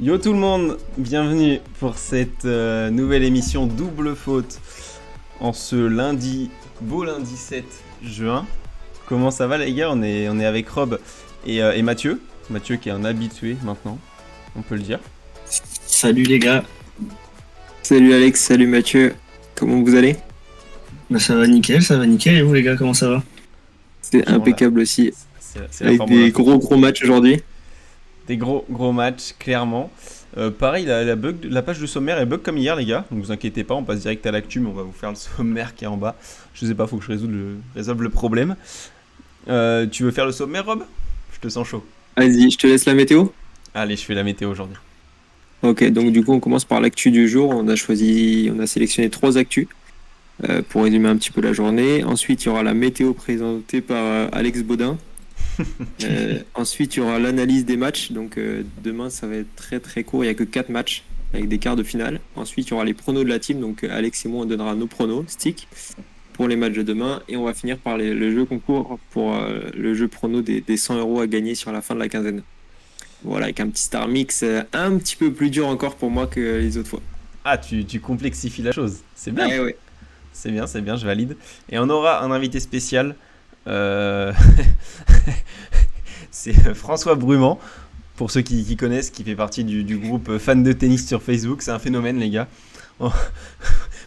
Yo tout le monde, bienvenue pour cette nouvelle émission Double Faute en ce beau lundi 7 juin. Comment ça va les gars? On est avec Rob et Mathieu. Mathieu qui est un habitué maintenant, on peut le dire. Salut les gars. Salut Alex, salut Mathieu. Comment vous allez? Bah ça va nickel. Et vous les gars, comment ça va? C'est impeccable aussi. C'est avec des gros matchs aujourd'hui. Des gros matchs, clairement. Pareil, la page de sommaire est bug comme hier les gars, donc vous inquiétez pas, on passe direct à l'actu, mais on va vous faire le sommaire qui est en bas. Je sais pas, faut que je résolve le problème. Tu veux faire le sommaire Rob? Je te sens chaud. Vas-y, je te laisse la météo. Allez, je fais la météo aujourd'hui. Ok, donc du coup on commence par l'actu du jour. On a sélectionné 3 actus pour résumer un petit peu la journée. Ensuite il y aura la météo présentée par Alex Baudin. Ensuite il y aura l'analyse des matchs. Donc demain ça va être très très court, il n'y a que 4 matchs avec des quarts de finale. Ensuite il y aura les pronos de la team. Donc Alex et moi on donnera nos pronos stick pour les matchs de demain. Et on va finir par le jeu concours pour le jeu prono des 100€ à gagner sur la fin de la quinzaine. Voilà, avec un petit star mix un petit peu plus dur encore pour moi que les autres fois. Ah, tu complexifies la chose, c'est bien. Ouais. C'est bien, je valide. Et on aura un invité spécial. C'est François Brumand, pour ceux qui connaissent, qui fait partie du groupe fans de tennis sur Facebook. C'est un phénomène les gars.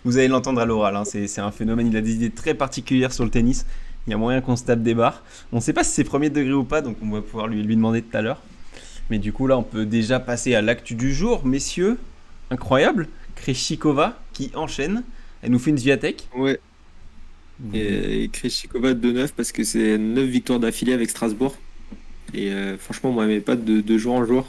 Vous allez l'entendre à l'oral, hein. C'est un phénomène, il a des idées très particulières sur le tennis. Il y a moyen qu'on se tape des barres. On ne sait pas si c'est premier degré ou pas, donc on va pouvoir lui demander tout à l'heure. Mais du coup là on peut déjà passer à l'actu du jour, messieurs. Incroyable, Krejcikova qui enchaîne. Elle nous fait une Swiatek. Ouais. Et Krejcikova 2-9 parce que c'est 9 victoires d'affilée avec Strasbourg. Et franchement moi elle met pas de jour en jour.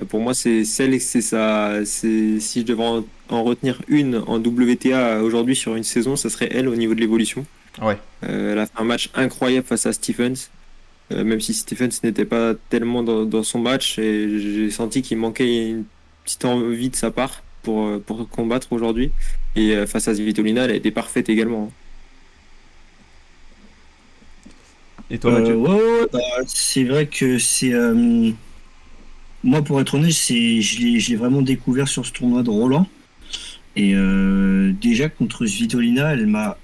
Pour moi c'est ça. Si je devais en retenir une en WTA aujourd'hui sur une saison, ça serait elle au niveau de l'évolution. Ouais. Elle a fait un match incroyable face à Stephens. Même si Stephens n'était pas tellement dans son match, et j'ai senti qu'il manquait une petite envie de sa part pour combattre aujourd'hui. Et face à Svitolina, elle a été parfaite également. Et toi Mathieu? C'est vrai que c'est... moi pour être honnête, je l'ai vraiment découvert sur ce tournoi de Roland. Et déjà contre Svitolina, elle m'a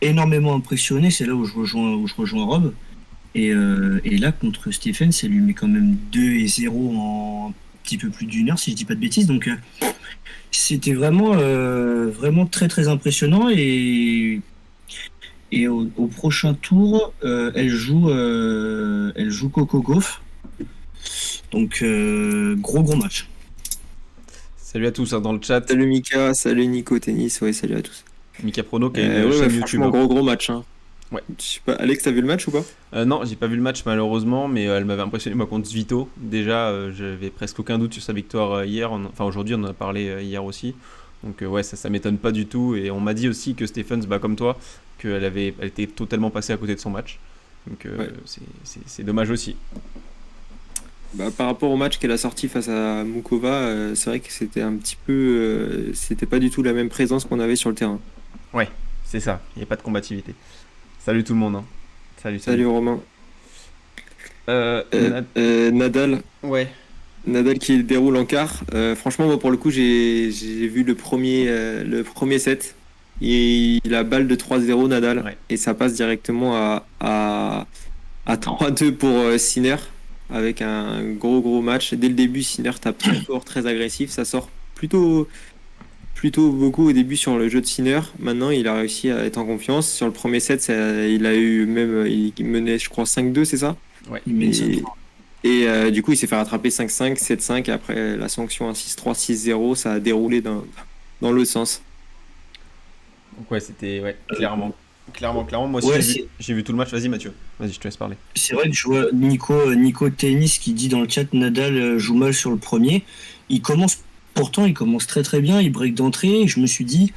énormément impressionné. C'est là où je rejoins Rob. Et là, contre Stephens, elle lui met quand même 2-0 en un petit peu plus d'une heure, si je dis pas de bêtises. Donc, c'était vraiment très très impressionnant. Et au prochain tour, elle joue Coco Gauff. Donc, gros match. Salut à tous hein, dans le chat. Salut Mika, salut Nico Tennis, ouais, salut à tous. Mika Prono qui est une chaîne YouTube. Franchement, gros match. Hein. Ouais. Je sais pas, Alex, t'as vu le match ou pas? Non, j'ai pas vu le match malheureusement, mais elle m'avait impressionné moi contre Svito. Déjà, j'avais presque aucun doute sur sa victoire hier. Enfin, aujourd'hui, on en a parlé hier aussi. Donc, ouais, ça m'étonne pas du tout. Et on m'a dit aussi que Stephens, comme toi, qu'elle était totalement passée à côté de son match. Donc, ouais. C'est dommage aussi. Par rapport au match qu'elle a sorti face à Mukova, c'est vrai que c'était un petit peu. C'était pas du tout la même présence qu'on avait sur le terrain. Ouais, c'est ça. Il n'y a pas de combativité. Salut tout le monde. Hein. Salut Romain. Nadal. Ouais. Nadal qui déroule en quart. Franchement, moi pour le coup, j'ai vu le premier set. Il a balle de 3-0 Nadal. Ouais. Et ça passe directement à 3-2 pour Sinner. Avec un gros match. Dès le début, Sinner tape très fort, très agressif. Ça sort plutôt beaucoup au début sur le jeu de Sinner. Maintenant, il a réussi à être en confiance. Sur le premier set, il menait, je crois, 5-2, c'est ça? Ouais. Et du coup, il s'est fait rattraper 5-5, 7-5. Et après, la sanction à 6-3, 6-0, ça a déroulé dans le sens. Donc ouais, c'était clairement. Moi aussi, j'ai vu tout le match. Vas-y Mathieu, je te laisse parler. C'est vrai que je vois Nico Tennis qui dit dans le chat Nadal joue mal sur le premier. Il commence très très bien, il break d'entrée. Je me suis dit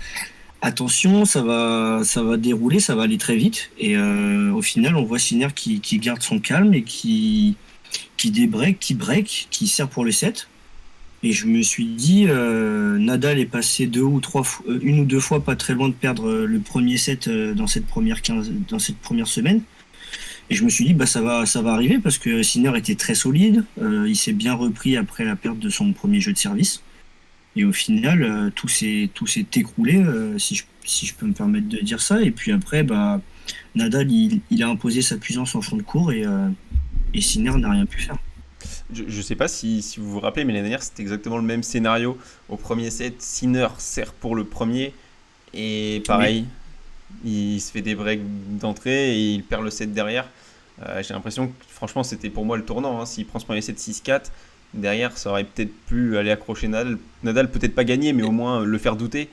attention, ça va dérouler, ça va aller très vite. Et au final, on voit Sinner qui garde son calme et qui débreak, qui sert pour le set. Et je me suis dit, Nadal est passé une ou deux fois pas très loin de perdre le premier set dans cette première semaine. Et je me suis dit, ça va arriver parce que Sinner était très solide. Il s'est bien repris après la perte de son premier jeu de service. Et au final, tout s'est écroulé, si je peux me permettre de dire ça. Et puis après, Nadal, il a imposé sa puissance en fond de cours et Sinner n'a rien pu faire. Je sais pas si vous vous rappelez, mais l'année dernière, c'était exactement le même scénario. Au premier set, Sinner sert pour le premier. Et pareil, il se fait des breaks d'entrée et il perd le set derrière. J'ai l'impression que franchement, c'était pour moi le tournant, hein. S'il prend ce premier set 6-4, derrière, ça aurait peut-être pu aller accrocher Nadal. Nadal peut-être pas gagner, mais au moins le faire douter.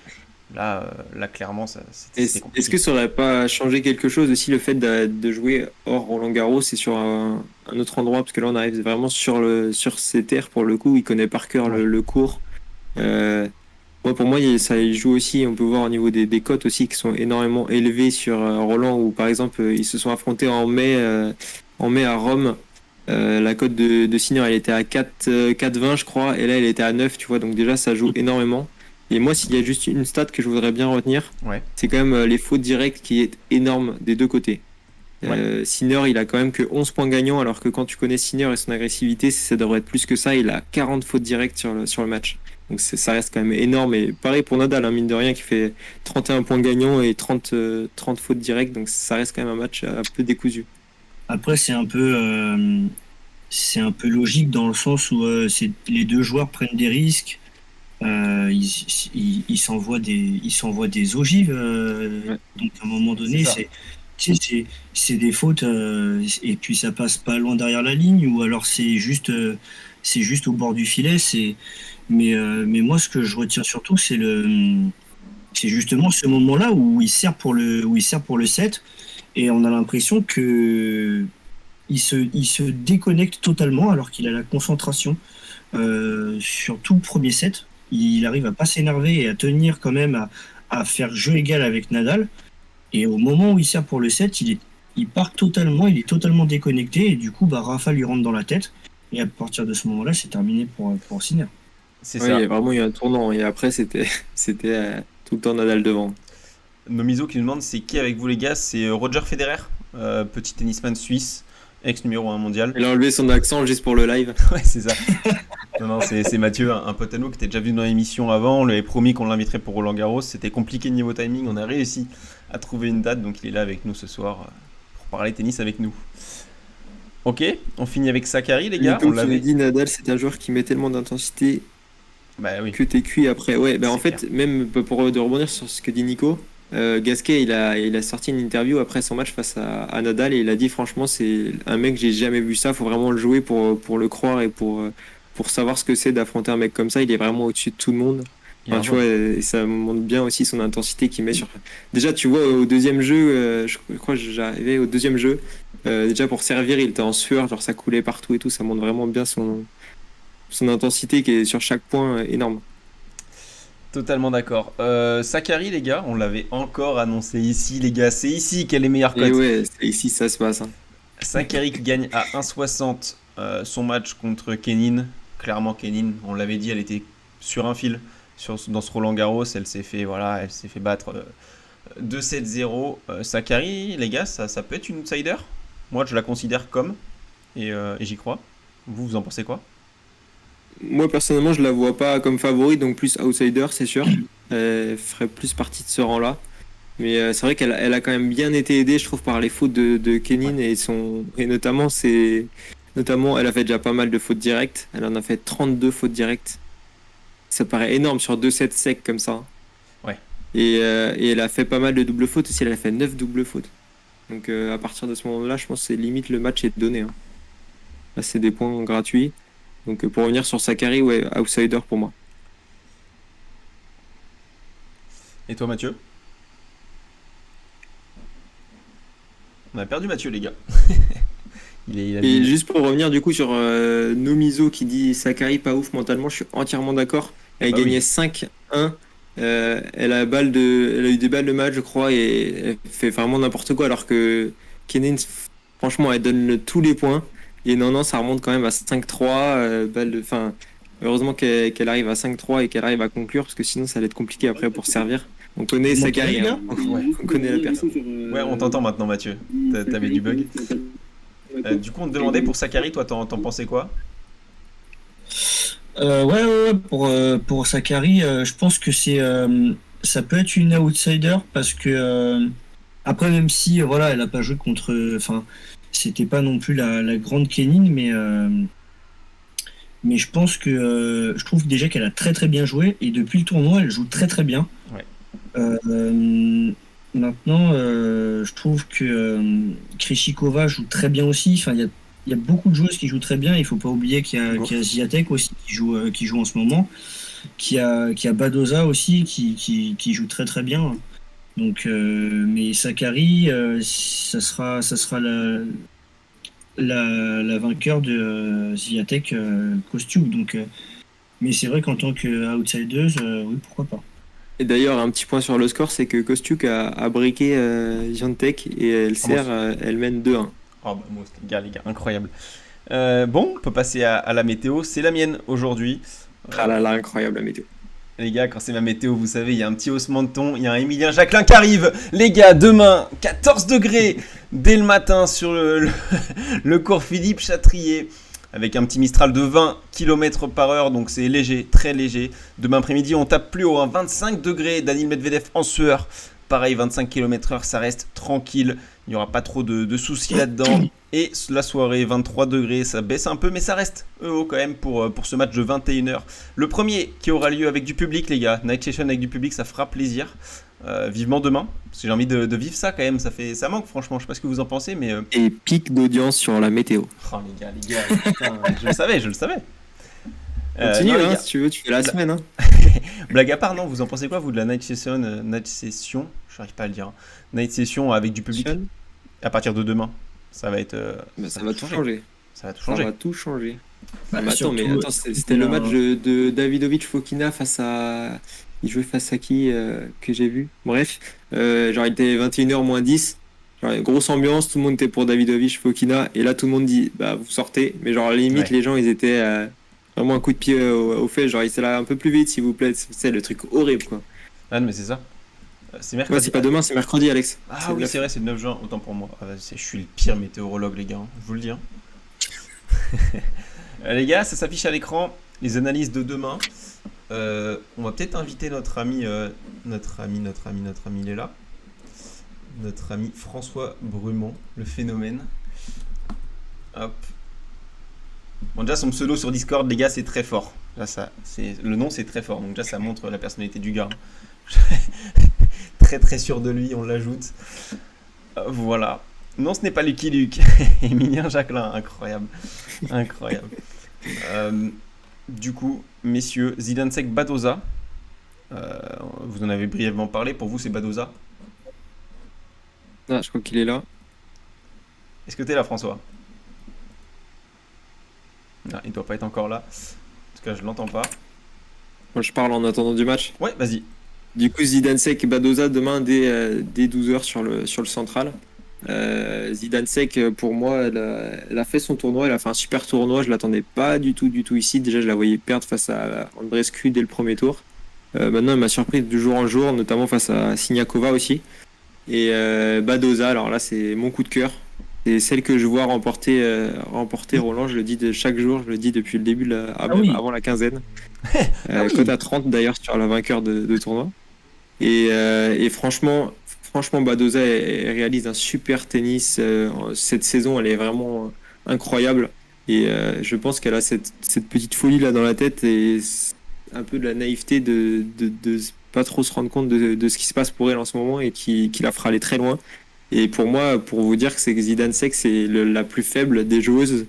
Là clairement, c'était compliqué. Est-ce que ça aurait pas changé quelque chose aussi le fait de jouer hors Roland Garros et sur un autre endroit, parce que là on arrive vraiment sur ces terres pour le coup, il connaît par cœur le cours. Pour moi, il joue aussi, on peut voir au niveau des cotes aussi qui sont énormément élevées sur Roland, où par exemple ils se sont affrontés en mai à Rome. La cote de Sinner elle était à 4,20 je crois, et là elle était à 9, tu vois, donc déjà ça joue énormément. Et moi, s'il y a juste une stat que je voudrais bien retenir, c'est quand même les fautes directes qui est énorme des deux côtés. Sinner, il a quand même que 11 points gagnants, alors que quand tu connais Sinner et son agressivité, ça devrait être plus que ça. Il a 40 fautes directes sur le match. Donc ça reste quand même énorme. Et pareil pour Nadal, hein, mine de rien, qui fait 31 points gagnants et 30 fautes directes. Donc ça reste quand même un match un peu décousu. Après, c'est un peu logique dans le sens où les deux joueurs prennent des risques. Ils s'envoient des ogives. Donc à un moment donné, c'est des fautes et puis ça passe pas loin derrière la ligne, ou alors c'est juste au bord du filet. Mais moi, ce que je retiens surtout, c'est justement ce moment-là où il sert pour le set, et on a l'impression que il se déconnecte totalement alors qu'il a la concentration sur tout le premier set. Il arrive à pas s'énerver et à tenir quand même, à faire jeu égal avec Nadal. Et au moment où il sert pour le set, il part totalement, il est totalement déconnecté. Et du coup, Rafa lui rentre dans la tête. Et à partir de ce moment-là, c'est terminé pour Sinner. C'est ça. Il y a vraiment eu un tournant. Et après, c'était tout le temps Nadal devant. Nomizo qui nous demande, c'est qui avec vous les gars? C'est Roger Federer, petit tennisman suisse, ex numéro 1 mondial. Il a enlevé son accent juste pour le live. Ouais, c'est ça. Non, c'est Mathieu, un pote à nous qui était déjà venu dans l'émission avant. On lui avait promis qu'on l'inviterait pour Roland Garros. C'était compliqué niveau timing. On a réussi à trouver une date, donc il est là avec nous ce soir pour parler tennis avec nous. Ok, on finit avec Sakkari, les gars. On l'avait dit, Nadal, c'est un joueur qui met tellement d'intensité que t'es cuit après. Ouais, en fait, clair. Même pour rebondir sur ce que dit Nico, Gasquet, il a sorti une interview après son match face à Nadal et il a dit franchement, c'est un mec, j'ai jamais vu ça. Faut vraiment le jouer pour le croire et pour savoir ce que c'est d'affronter un mec comme ça. Il est vraiment au-dessus de tout le monde. Enfin, tu vois, et ça montre bien aussi son intensité qu'il met sur. Déjà, tu vois, au deuxième jeu, je crois que j'arrivais au deuxième jeu. Déjà pour servir, il était en sueur, genre ça coulait partout et tout. Ça montre vraiment bien son intensité qui est sur chaque point énorme. Totalement d'accord. Sakkari, les gars, on l'avait encore annoncé ici, les gars. C'est ici qu'elle est meilleure cote. Et ouais, c'est ici ça se passe. Hein. Sakkari qui gagne à 1,60 son match contre Kenin. Clairement, Kenin, on l'avait dit, elle était sur un fil dans ce Roland Garros. Elle s'est fait battre 2-7-0. Sakkari, les gars, ça peut être une outsider. Moi, je la considère comme, et j'y crois. Vous en pensez quoi? Moi, personnellement, je la vois pas comme favorite, donc plus outsider, c'est sûr. Elle ferait plus partie de ce rang-là. Mais c'est vrai qu'elle a quand même bien été aidée, je trouve, par les fautes de Kenin et notamment, elle a fait déjà pas mal de fautes directes. Elle en a fait 32 fautes directes. Ça paraît énorme sur 2 sets secs comme ça. Ouais. Et elle a fait pas mal de doubles fautes aussi. Elle a fait 9 doubles fautes. Donc à partir de ce moment-là, je pense que c'est limite le match est donné. Hein. Là, c'est des points gratuits. Donc pour revenir sur Sakkari, ouais, outsider pour moi. Et toi, Mathieu? On a perdu Mathieu, les gars. Et juste pour revenir du coup sur Nomizo qui dit Sakkari pas ouf mentalement, je suis entièrement d'accord. Elle a gagné 5-1. Elle a eu des balles de match, je crois, et elle fait vraiment n'importe quoi, alors que Kenin, franchement, elle donne tous les points. Et non, ça remonte quand même à 5-3. Heureusement qu'elle arrive à 5-3 et qu'elle arrive à conclure, parce que sinon ça allait être compliqué après pour servir. On connaît Sakkari, hein. On connaît la personne. Ouais, on t'entend maintenant, Mathieu. T'avais du bug. Du coup, on te demandait pour Sakkari, toi, t'en pensais quoi? Ouais, pour Sakkari, je pense que ça peut être une outsider parce que après, même si voilà, elle a pas joué contre, enfin, c'était pas non plus la grande Kenin, mais je pense que je trouve déjà qu'elle a très très bien joué et depuis le tournoi, elle joue très très bien. Ouais. Maintenant, je trouve que Krejcikova joue très bien aussi. Enfin, il y a beaucoup de joueuses qui jouent très bien. Il faut pas oublier qu'il y a Swiatek aussi qui joue en ce moment. Qu'il y a Badoza aussi qui joue très très bien. Donc, mais Sakkari, ça sera la vainqueur de Swiatek Kostyuk. Donc, mais c'est vrai qu'en tant qu'outsideuse, oui, pourquoi pas. Et d'ailleurs, un petit point sur le score, c'est que Kostyuk a briqué Giantek et elle mène 2-1. Oh, bah, moi, les gars, incroyable. Bon, on peut passer à la météo. C'est la mienne aujourd'hui. Ah là là, incroyable la météo. Les gars, quand c'est ma météo, vous savez, il y a un petit haussement de ton. Il y a un Emilien Jacquelin qui arrive. Les gars, demain, 14 degrés dès le matin sur le cours Philippe Chatrier. Avec un petit Mistral de 20 km/h, donc c'est léger, très léger. Demain après-midi, on tape plus haut, 25 degrés. Daniil Medvedev en sueur. Pareil, 25 km/h, ça reste tranquille. Il n'y aura pas trop de soucis là-dedans. Et la soirée, 23 degrés, ça baisse un peu, mais ça reste haut quand même pour ce match de 21h. Le premier qui aura lieu avec du public, les gars. Night Session avec du public, ça fera plaisir. Vivement demain, parce que j'ai envie de vivre ça quand même. Ça manque, franchement. Je sais pas ce que vous en pensez, mais. Et pic d'audience sur la météo. Oh, les gars, putain, je le savais. Continue, non, si tu veux, tu fais la semaine. Blague à part, non, vous en pensez quoi, vous, de la Night Session, je n'arrive pas à le dire. Night Session avec du public à partir de demain. Ça va être. Ça va tout changer. Ça va tout changer. Ça va tout changer. Bah, attends, c'était le match de Davidovic Fokina face à. Il jouait face à qui que j'ai vu. Bref, genre il était 21h moins 10. Genre, grosse ambiance, tout le monde était pour Davidovic Fokina. Et là, tout le monde dit bah vous sortez. Mais genre, à la limite, les gens ils étaient vraiment un coup de pied au fait. Genre, ils étaient là un peu plus vite, s'il vous plaît. C'est le truc horrible quoi. Ah, mais c'est ça. C'est mercredi. Ouais, c'est pas demain, c'est mercredi, Alex. Ah oui, c'est vrai, c'est le 9 juin. Autant pour moi. Je suis le pire météorologue, les gars. Je vous le dis. Les gars, ça s'affiche à l'écran. Les analyses de demain. On va peut-être inviter notre ami, il est là. Notre ami François Brumont, le phénomène. Hop. Bon, déjà, son pseudo sur Discord, les gars, c'est très fort. Là, le nom, c'est très fort. Donc, déjà, ça montre la personnalité du gars. Très, très sûr de lui, on l'ajoute. Voilà. Non, ce n'est pas Lucky Luke. Emilien Jacquelin, incroyable. Incroyable. Du coup, messieurs, Zidansek Badoza. Vous en avez brièvement parlé. Pour vous, c'est Badoza? Ah, je crois qu'il est là. Est-ce que t'es là, François? Non, il ne doit pas être encore là. En tout cas, je l'entends pas. Moi, je parle en attendant du match. Ouais, vas-y. Du coup, Zidansek et Badoza demain dès 12h sur le central. Zidansek, pour moi, elle a fait son tournoi, elle a fait un super tournoi. Je l'attendais pas du tout ici. Déjà, je la voyais perdre face à Andreescu dès le premier tour. Maintenant, elle m'a surpris de jour en jour, notamment face à Siniakova aussi. Et Badoza, alors là, c'est mon coup de cœur. C'est celle que je vois remporter Roland. Je le dis chaque jour, je le dis depuis le début, avant la quinzaine. Cote à 30 d'ailleurs sur la vainqueur de tournoi. Et franchement, Badoza elle réalise un super tennis. Cette saison, elle est vraiment incroyable. Et je pense qu'elle a cette petite folie là dans la tête et un peu de la naïveté de pas trop se rendre compte de ce qui se passe pour elle en ce moment et qui la fera aller très loin. Et pour moi, pour vous dire que c'est Zidansek, c'est la plus faible des joueuses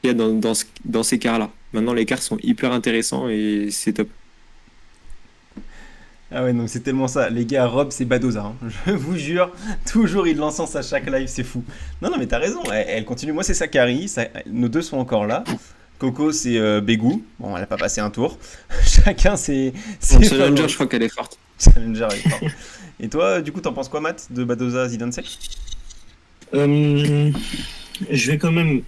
qu'il y a dans ces quarts-là. Maintenant, les quarts sont hyper intéressants et c'est top. Ah ouais, donc c'est tellement ça. Les gars, Rob, c'est Badoza. Hein. Je vous jure, toujours il l'encense à chaque live, c'est fou. Non, mais t'as raison, elle continue. Moi, c'est Sakkari. Nos deux sont encore là. Coco, c'est Bégou. Bon, elle n'a pas passé un tour. Chacun, c'est Challenger, je crois qu'elle est forte. Challenger, elle est forte. Et toi, du coup, t'en penses quoi, Matt, de Badoza Zidansek? Je suis quand même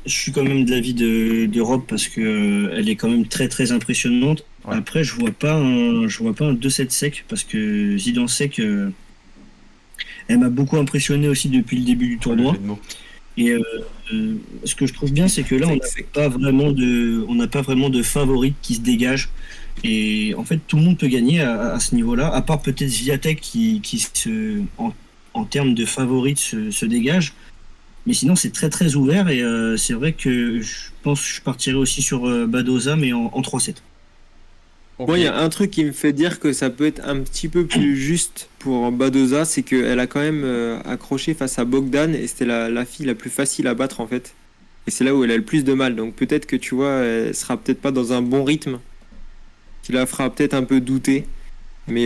de l'avis de Rob parce que elle est quand même très très impressionnante. Ouais. Après, je vois pas un 2-7 sec parce que Zidansek, elle m'a beaucoup impressionné aussi depuis le début du tournoi. Et ce que je trouve bien, c'est que là, on n'a pas vraiment de favorites qui se dégagent. Et en fait, tout le monde peut gagner à ce niveau-là, à part peut-être Viatek en termes de favorites se dégage. Mais sinon, c'est très très ouvert et c'est vrai que je pense que je partirais aussi sur Badoza, mais en 3-7. Ok. Moi, il y a un truc qui me fait dire que ça peut être un petit peu plus juste pour Badoza, c'est qu'elle a quand même accroché face à Bogdan et c'était la fille la plus facile à battre en fait. Et c'est là où elle a le plus de mal. Donc peut-être que tu vois, elle sera peut-être pas dans un bon rythme, qui la fera peut-être un peu douter. Mais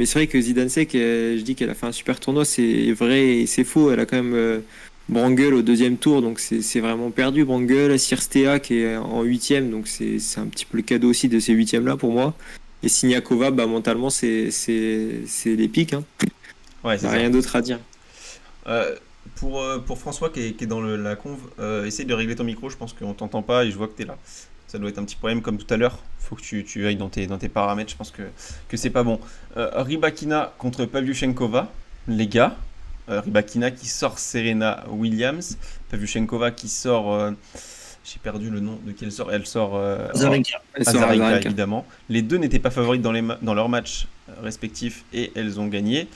c'est vrai que Zidansek, je dis qu'elle a fait un super tournoi, c'est vrai et c'est faux. Elle a quand même Brangel au deuxième tour, donc c'est vraiment perdu. Brangel, Cirstea qui est en huitième, donc c'est un petit peu le cadeau aussi de ces huitièmes-là pour moi. Et Siniakova, bah, mentalement, c'est les pics. Hein. Ouais, c'est Bah, ça. rien d'autre à dire. Euh, pour François qui est dans la conve, essaye de régler ton micro, je pense qu'on t'entend pas et je vois que tu es là. Ça doit être un petit problème comme tout à l'heure. Faut que tu ailles dans tes paramètres, je pense que c'est pas bon. Rybakina contre Pavlyuchenkova, les gars. Rybakina qui sort Serena Williams. Pavlyuchenkova qui sort. J'ai perdu le nom de qui elle sort. Elle sort Zarenka. Elle sort Azarenka, Azarenka. évidemment. Les deux n'étaient pas favorites dans leurs matchs respectifs et elles ont gagné.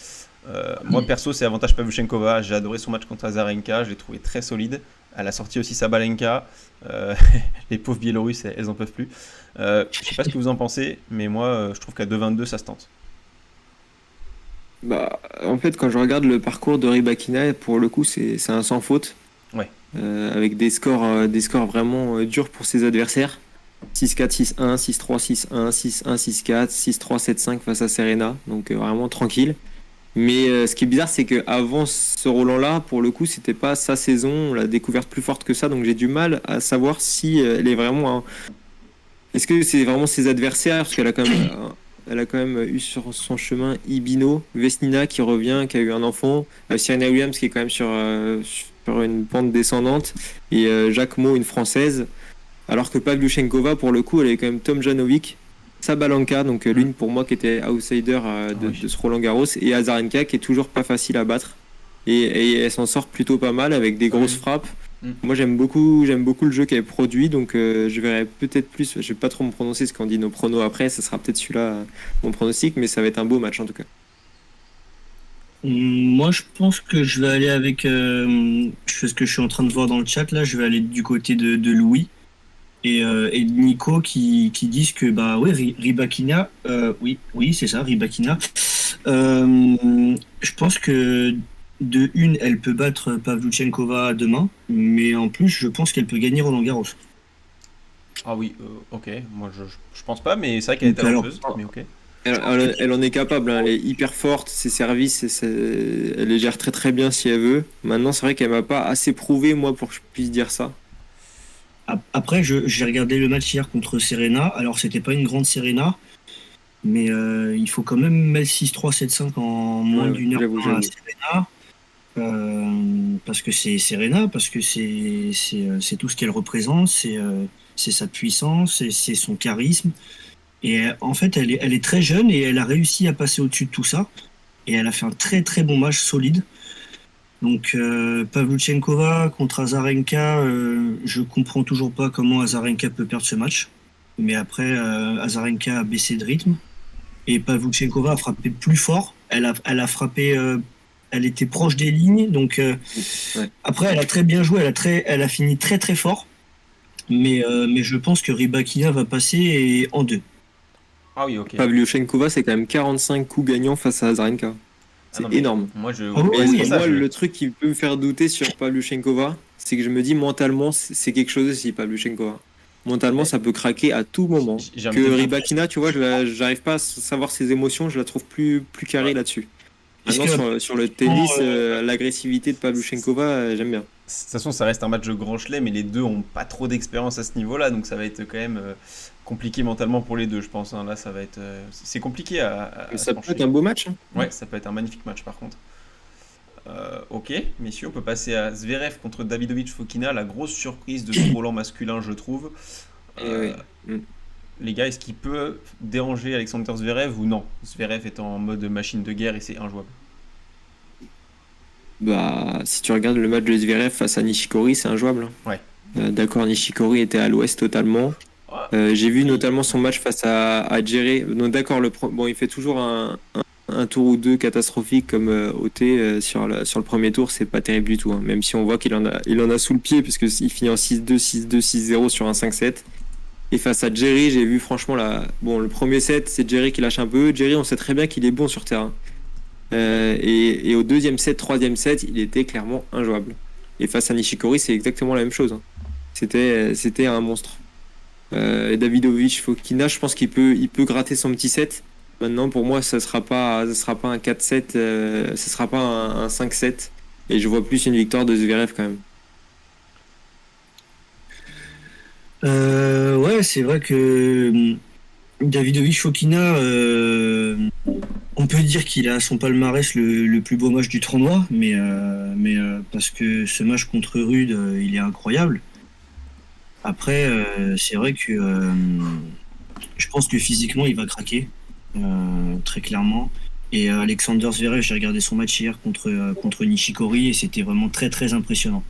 Moi perso c'est avantage Pavlyuchenkova, j'ai adoré son match contre Azarenka, je l'ai trouvé très solide. Elle a sorti aussi Sabalenka. Euh, les pauvres Biélorusses elles en peuvent plus. Je sais pas ce que vous en pensez, mais moi je trouve qu'à 2,22 ça se tente. Bah, en fait, quand je regarde le parcours de Rybakina, pour le coup, c'est un sans faute. Ouais. Avec des scores vraiment durs pour ses adversaires. 6-4, 6-1, 6-3, 6-1, 6-1, 6-4, 6-3, 7-5 face à Serena. Donc vraiment tranquille. Mais ce qui est bizarre, c'est qu'avant ce Roland-là, pour le coup, c'était pas sa saison. On l'a découverte plus forte que ça. Donc j'ai du mal à savoir si elle est vraiment. Est-ce que c'est vraiment ses adversaires? Parce elle a quand même eu sur son chemin Ibino, Vesnina qui revient, qui a eu un enfant, Serena Williams qui est quand même sur une pente descendante, et Jacques Mo, une française. Alors que Pavlyuchenkova, pour le coup, elle est quand même Tom Janovic, Sabalenka, donc l'une pour moi qui était outsider Oui. de ce Roland Garros, et Azarenka qui est toujours pas facile à battre. Et elle s'en sort plutôt pas mal avec des grosses Oui. frappes. Mm. Moi j'aime beaucoup le jeu qu'elle produit, donc je verrai peut-être plus. Je vais pas trop me prononcer ce qu'on dit nos pronos après, ça sera peut-être celui-là mon pronostic, mais ça va être un beau match en tout cas. Moi, je pense que je vais aller avec ce que je suis en train de voir dans le chat là. Je vais aller du côté de Louis et de Nico qui disent que bah ouais, Rybakina, oui, c'est ça, Rybakina. Je pense que de une, elle peut battre Pavlyuchenkova demain, mais en plus, je pense qu'elle peut gagner Roland Garros. Ah oui, ok, moi je pense pas, mais c'est vrai qu'elle est Donc alors, talentueuse, mais ok. Elle en est capable, hein, elle est hyper forte, ses services, elle les gère très très bien si elle veut. Maintenant, c'est vrai qu'elle m'a pas assez prouvé moi pour que je puisse dire ça. après, j'ai regardé le match hier contre Serena. Alors, c'était pas une grande Serena, mais il faut quand même mettre 6-3, 7-5 en moins Ouais, d'une heure j'avoue, à j'avoue. Serena. Parce que c'est Serena, parce que c'est tout ce qu'elle représente, c'est sa puissance, c'est son charisme. Et en fait, elle est très jeune et elle a réussi à passer au-dessus de tout ça. Et elle a fait un très très bon match solide. Donc Pavlyuchenkova contre Azarenka, je comprends toujours pas comment Azarenka peut perdre ce match. Mais après, Azarenka a baissé de rythme et Pavlyuchenkova a frappé plus fort. Elle a frappé, elle était proche des lignes. Donc Ouais. après, elle a très bien joué. Elle a fini très très fort. Mais je pense que Rybakina va passer en deux. Ah oui, ok. Pavlyuchenkova, c'est quand même 45 coups gagnants face à Azarenka. Ah non, C'est mais énorme. moi je. Ah oui, Mais c'est oui, pour Et ça, moi, le truc qui peut me faire douter sur Pavlyuchenkova, c'est que je me dis mentalement, c'est quelque chose aussi, Pavlyuchenkova. Mentalement, mais ça peut craquer à tout moment. j'ai envie Que de te dire. Rybakina, tu vois, j'arrive pas à savoir ses émotions, je la trouve plus carrée Ouais. là-dessus. Est-ce Maintenant, que sur le tennis, l'agressivité de Pavlyuchenkova, j'aime bien. De toute façon, ça reste un match de grand chelem, mais les deux ont pas trop d'expérience à ce niveau-là, donc ça va être quand même compliqué mentalement pour les deux, je pense. Hein. Là, ça va être. C'est compliqué à se Ça peut être pencher. un beau match. Hein. Ouais, ça peut être un magnifique match par contre. Ok, messieurs, on peut passer à Zverev contre Davidovich Fokina, la grosse surprise de ce Roland masculin, je trouve. Et Euh, oui. Mm. les gars, est-ce qu'il peut déranger Alexander Zverev ou non? Zverev est en mode machine de guerre et c'est injouable. Bah, si tu regardes le match de Zverev face à Nishikori, c'est injouable. Ouais. D'accord, Nishikori était à l'ouest totalement. J'ai vu notamment son match face à Djere. Donc d'accord, bon, il fait toujours un tour ou deux catastrophique comme OT sur le premier tour, c'est pas terrible du tout. Hein. Même si on voit qu'il en a sous le pied, puisqu'il finit en 6-2, 6-2, 6-0 sur un 5-7. Et face à Djere, j'ai vu franchement le premier set, c'est Djere qui lâche un peu. Djere, on sait très bien qu'il est bon sur terrain. Et au deuxième set, troisième set, il était clairement injouable. Et face à Nishikori, c'est exactement la même chose. Hein. C'était un monstre. Et Davidovich Fokina, je pense qu'il peut gratter son petit set. Maintenant, pour moi, ça sera pas un 4-7, ce sera pas un 5-7. Et je vois plus une victoire de Zverev quand même. Ouais, c'est vrai que Davidovich Fokina, on peut dire qu'il a à son palmarès le plus beau match du tournoi, mais parce que ce match contre Rude, il est incroyable. Après, c'est vrai que je pense que physiquement, il va craquer, très clairement. Et Alexander Zverev, j'ai regardé son match hier contre Nishikori et c'était vraiment très très impressionnant.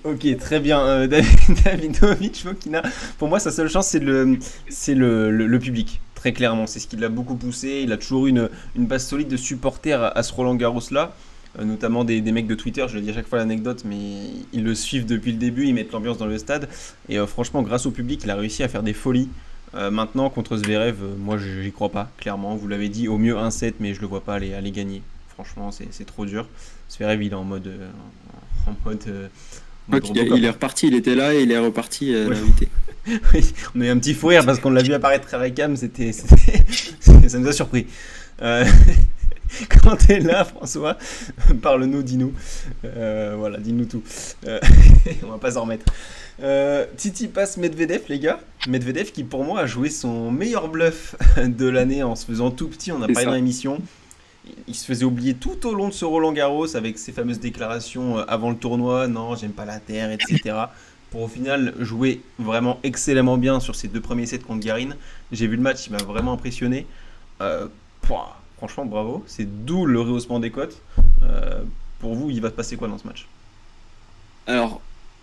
Ok, très bien. Davidovich Fokina, pour moi, sa seule chance, c'est le public. Très clairement, c'est ce qui l'a beaucoup poussé. Il a toujours eu une base solide de supporters à ce Roland Garros-là. Notamment des mecs de Twitter, je le dis à chaque fois l'anecdote, mais ils le suivent depuis le début, ils mettent l'ambiance dans le stade. Et franchement, grâce au public, il a réussi à faire des folies. Maintenant, contre Zverev, moi, j'y crois pas, clairement. Vous l'avez dit, au mieux 1-7, mais je le vois pas aller gagner. Franchement, c'est trop dur. Zverev, il est en mode il est reparti, il était là et il est reparti ouais. l'invité. Oui, on a eu un petit fou rire parce qu'on l'a vu apparaître à la cam, ça nous a surpris. Quand t'es là, François, parle-nous, dis-nous. Voilà, dis-nous tout. On va pas s'en remettre. Tsitsipas Medvedev, les gars. Medvedev qui, pour moi, a joué son meilleur bluff de l'année en se faisant tout petit. On a parlé dans l'émission. Il se faisait oublier tout au long de ce Roland Garros avec ses fameuses déclarations avant le tournoi. Non, j'aime pas la terre, etc. Pour au final jouer vraiment excellemment bien sur ses 2 premiers sets contre Garin. J'ai vu le match, il m'a vraiment impressionné. Franchement, bravo. C'est d'où le rehaussement des cotes. Pour vous, il va se passer quoi dans ce match ? Alors,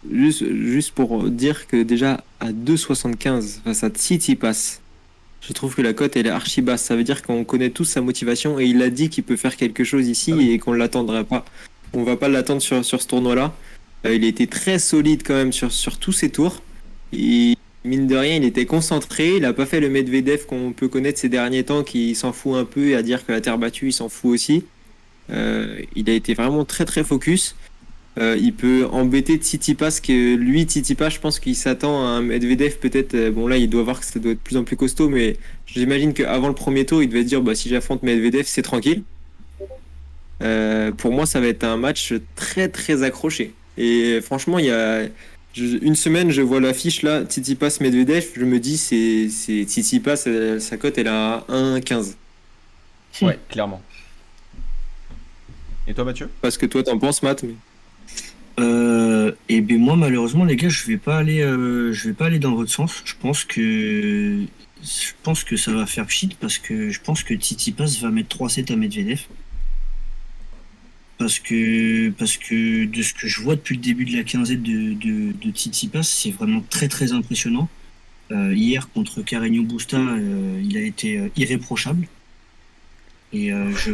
juste pour dire que déjà à 2,75 face à Tsitsipas, je trouve que la cote elle est archi basse. Ça veut dire qu'on connaît tous sa motivation et il a dit qu'il peut faire quelque chose ici et qu'on ne l'attendrait pas. On va pas l'attendre sur ce tournoi-là. Il a été très solide quand même sur tous ses tours. Et mine de rien, il était concentré. Il n'a pas fait le Medvedev qu'on peut connaître ces derniers temps, qui s'en fout un peu et à dire que la terre battue, il s'en fout aussi. Il a été vraiment très très focus. Il peut embêter Tsitsipas, que lui, Tsitsipas, je pense qu'il s'attend à un Medvedev peut-être. Bon là, il doit voir que ça doit être de plus en plus costaud, mais j'imagine qu'avant le premier tour, il devait se dire si j'affronte Medvedev, c'est tranquille. Pour moi, ça va être un match très très accroché. Et franchement, il y a une semaine, je vois l'affiche là, Tsitsipas Medvedev, je me dis c'est Tsitsipas, sa cote elle est à 1,15. Ouais, clairement. Et toi, Mathieu ? Parce que toi, t'en penses, Matt mais... Et bien moi malheureusement les gars je vais pas aller dans votre sens. Je pense que ça va faire pchit parce que je pense que Tsitsipas va mettre 3-7 à Medvedev. Parce que de ce que je vois depuis le début de la quinzaine de Tsitsipas, c'est vraiment très très impressionnant. Hier contre Carreño Busta, il a été irréprochable. Et je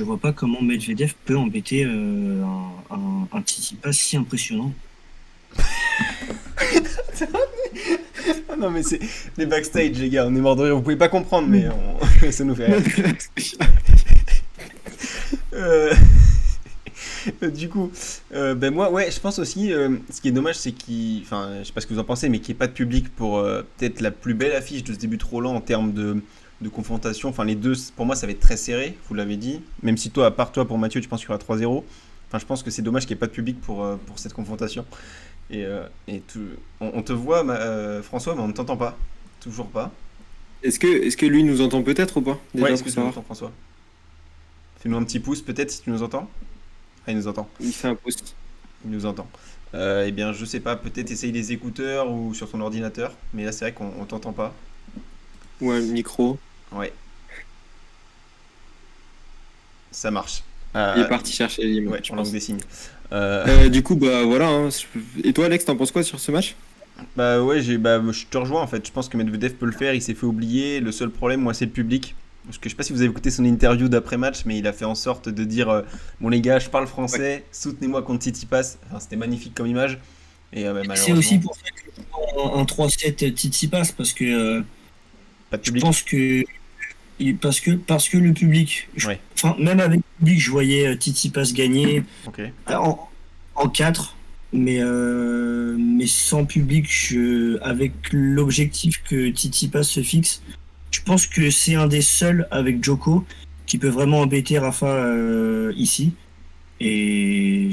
vois pas comment Medvedev peut embêter un Tsitsipas si impressionnant. Ah non mais c'est les backstage les gars, on est mort de rire, vous pouvez pas comprendre mais ça nous fait rire. Du coup, moi ouais je pense aussi ce qui est dommage c'est je sais pas ce que vous en pensez mais qu'il n'y ait pas de public pour peut-être la plus belle affiche de ce début de Roland en termes de confrontation, enfin les deux pour moi ça va être très serré, vous l'avez dit, même si toi à part toi pour Mathieu tu penses qu'il y aura 3-0, enfin je pense que c'est dommage qu'il n'y ait pas de public pour cette confrontation et on te voit François mais on ne t'entend pas, toujours pas. Est-ce que lui nous entend peut-être ou pas déjà, ouais, est-ce que tu nous entends François? Fais-nous un petit pouce peut-être si tu nous entends. Ah il nous entend. Il fait un pouce. Il nous entend. Eh bien je sais pas, peut-être essaye des écouteurs ou sur ton ordinateur, mais là c'est vrai qu'on t'entend pas. Ouais, le micro. Ouais. Ça marche. Il est parti chercher les limes. Ouais, je en langue pense. des signes. Du coup, bah voilà. Hein. Et toi, Alex, t'en penses quoi sur ce match? Bah ouais, je te rejoins en fait. Je pense que Medvedev peut le faire. Il s'est fait oublier. Le seul problème, moi, c'est le public. Parce que je sais pas si vous avez écouté son interview d'après-match, mais il a fait en sorte de dire bon les gars, je parle français, soutenez-moi contre Tsitsipas. Enfin, c'était magnifique comme image. Et bah, C'est aussi malheureusement, pour ça que je prends un 3-7 Tsitsipas parce que pas de je public. pense que parce que le public, Ouais, enfin même avec le public, je voyais Tsitsipas gagner ok. en 4, mais sans public, avec l'objectif que Tsitsipas se fixe, je pense que c'est un des seuls avec Djoko qui peut vraiment embêter Rafa ici. Et,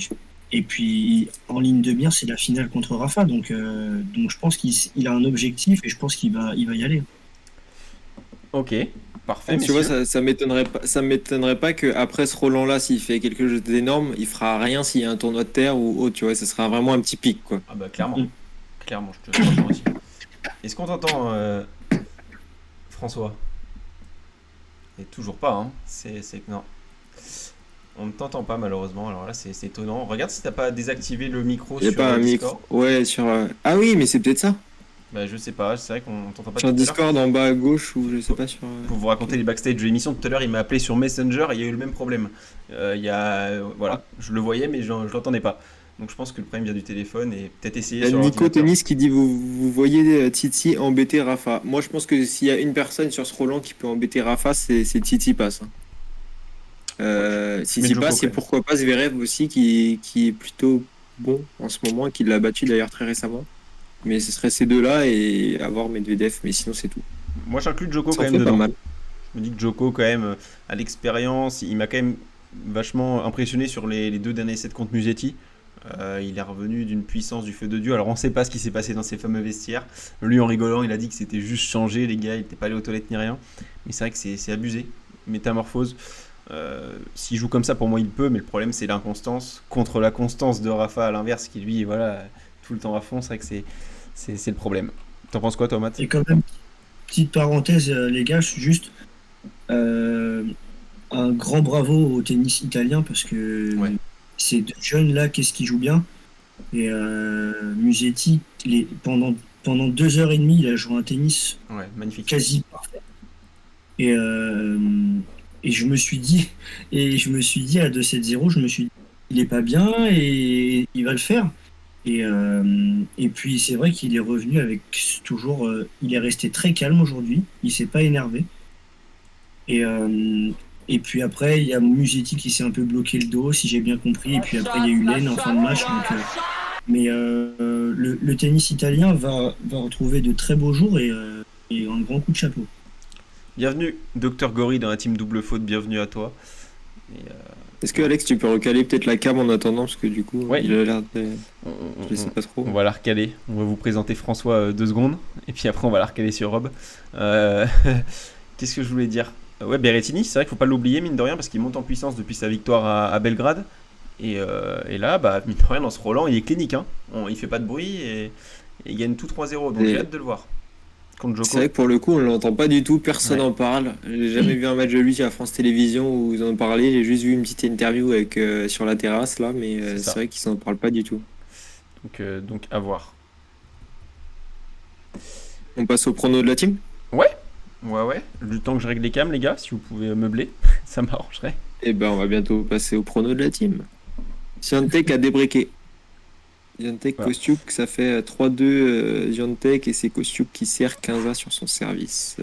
et puis en ligne de mire, c'est la finale contre Rafa, donc je pense qu'il a un objectif et je pense qu'il va y aller. Ok, parfait, Tu vois, messieurs. ça m'étonnerait pas qu'après ce Roland-là, s'il fait quelque chose d'énorme, il fera rien s'il y a un tournoi de terre ou autre, tu vois, ça sera vraiment un petit pic, quoi. Ah bah clairement, Mm. clairement, je te rejoins aussi. Est-ce qu'on t'entend, François? Et toujours pas, hein. Non. On ne t'entend pas malheureusement. Alors là, c'est étonnant. Regarde si t'as pas désactivé le micro Il n'y a sur pas un Discord. micro. Ouais, sur. Ah oui, mais c'est peut-être ça. Bah je sais pas. C'est vrai qu'on t'entend pas Sur tout à l'heure. Discord en bas à gauche ou je sais pas sur. Pour vous raconter les backstage de l'émission, tout à l'heure, il m'a appelé sur Messenger et il y a eu le même problème. Voilà, je le voyais mais je l'entendais pas. Donc je pense que le problème vient du téléphone et peut-être Il essayer y a sur Nico l'ordinateur. Tennis qui dit vous voyez Titi embêter Rafa. Moi je pense que s'il y a une personne sur ce Roland qui peut embêter Rafa, c'est Titi Pass. Je mets Titi Djoko Pass quand et même. pourquoi pas Zverev aussi qui est plutôt bon en ce moment et qui l'a battu d'ailleurs très récemment. Mais ce serait ces deux-là et avoir Medvedev, mais sinon c'est tout. Moi j'inclus Djoko Ça quand en même fait pas dedans. mal. Je me dis que Djoko quand même a l'expérience. Il m'a quand même vachement impressionné sur les deux derniers sets contre Musetti. Il est revenu d'une puissance du feu de Dieu. Alors on ne sait pas ce qui s'est passé dans ces fameux vestiaires. Lui en rigolant, il a dit que c'était juste changé, les gars, il n'était pas allé aux toilettes ni rien. Mais c'est vrai que c'est abusé. Métamorphose. S'il joue comme ça, pour moi, il peut. Mais le problème, c'est l'inconstance contre la constance de Rafa à l'inverse, qui lui, voilà, tout le temps à fond. C'est vrai que c'est le problème. T'en penses quoi, toi, Matt? Et quand même, petite parenthèse, les gars, juste euh, un grand bravo au tennis italien parce que Ouais. ces deux jeunes là, qu'est-ce qu'ils jouent bien. Et Musetti, pendant 2 heures et demie, il a joué un tennis Ouais, magnifique. quasi parfait. Et, euh, et je me suis dit à 2-7-0, je me suis dit, il est pas bien et il va le faire. Et puis c'est vrai qu'il est revenu avec toujours, il est resté très calme aujourd'hui, il s'est pas énervé. Et, euh, et puis après, il y a Musetti qui s'est un peu bloqué le dos, si j'ai bien compris. Et puis après, il y a eu Laine en fin de match. Mais le tennis italien va retrouver de très beaux jours et un grand coup de chapeau. Bienvenue, Docteur Gory dans la team Double Faute. Bienvenue à toi. Et, Est-ce que Alex, tu peux recaler peut-être la cam en attendant parce que du coup, Ouais. il a l'air de. on, Je sais pas trop. on va la recaler. On va vous présenter François 2 secondes. Et puis après, on va la recaler sur Rob. Qu'est-ce que je voulais dire? Ouais, Berrettini, c'est vrai qu'il faut pas l'oublier, mine de rien, parce qu'il monte en puissance depuis sa victoire à Belgrade. Et là, bah, mine de rien, dans ce Roland, il est clinique. Hein. Il fait pas de bruit et il gagne tout 3-0. Donc Et- j'ai hâte de le voir. Contre C'est Djoko. vrai que pour le coup, on l'entend pas du tout, personne Ouais. n'en parle. J'ai jamais vu un match de lui à France Télévisions où ils en parlaient. J'ai juste vu une petite interview avec, sur la terrasse là, mais C'est ça. c'est vrai qu'ils s'en parlent pas du tout. Donc à voir. On passe au prono de la team? Ouais. Le temps que je règle les cams, les gars, si vous pouvez meubler, ça m'arrangerait. Eh ben, on va bientôt passer au prono de la team. Swiatek a débreaké. Swiatek, Voilà. Kostiuk, ça fait 3-2 Swiatek et c'est Kostiuk qui sert 15 sur son service.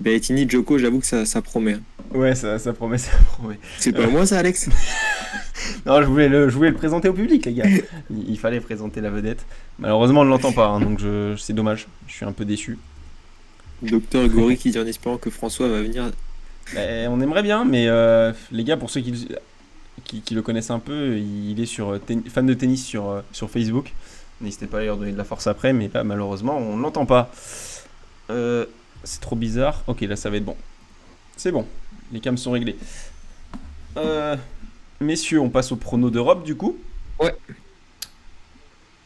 Berrettini, Djoko, j'avoue que ça promet. Hein. Ouais, ça promet, ça promet. C'est pas moi ça, Alex? Non, je voulais le présenter au public, les gars. Il fallait présenter la vedette. Malheureusement, on ne l'entend pas, hein, donc c'est dommage. Je suis un peu déçu. Docteur Gori qui dit en espérant que François va venir. On aimerait bien, mais les gars, pour ceux qui le connaissent un peu, il est fan de tennis sur Facebook. N'hésitez pas à lui donner de la force après, mais là, malheureusement, on ne l'entend pas. C'est trop bizarre. Ok, là, ça va être bon. C'est bon, les cams sont réglés. Messieurs, on passe au prono d'Europe, du coup. Ouais.